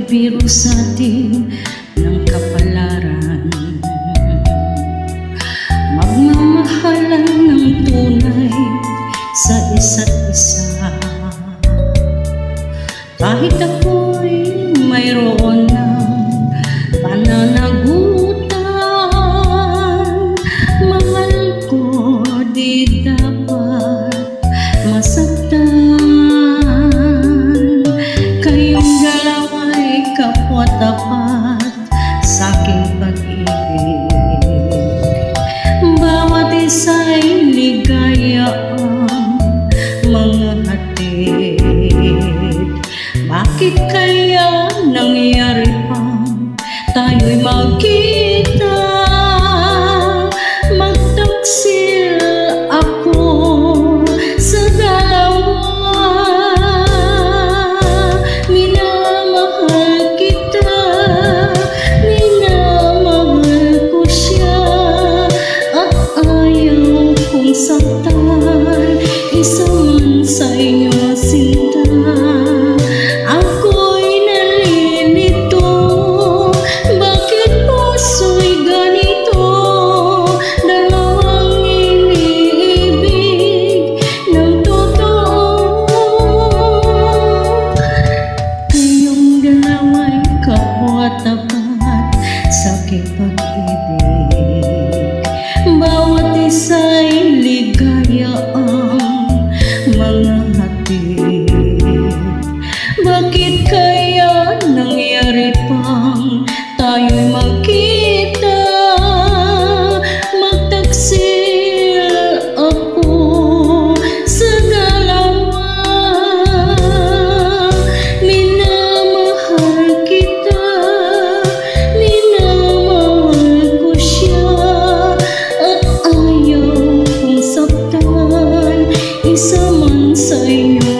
biro sa atin ng kapalaran. Magmamahalan ng tunay sa isa't isa. Kahit ako'y mayroon ng pananagutan, mahal ko di dapat masaktan. Kayong dalawa'y kapwa-tapat sa aking pag-ibig. Bawat isa'y ligaya ang mga hatid. Bakit kaya nangyari pang tayo'y magkita? Magtaksil ako sa dalawa. Minamahal kita, minamahal ko siya, at ayaw kong saktan isa man sa inyo sinta. Ako'y nalilito, bakit puso'y ganito? Dalawang iniibig ng totoo. Kayong dalawa'y kapwa-tapat sa aking pag-ibig. Bawat isa'y ligaya ang mga hatid. Bakit kaya nangyari pang tayo'y magkita? Magtaksil ako sa dalawa. Minamahal kita, minamahal ko siya, at ayaw kong saktan isa man sa inyo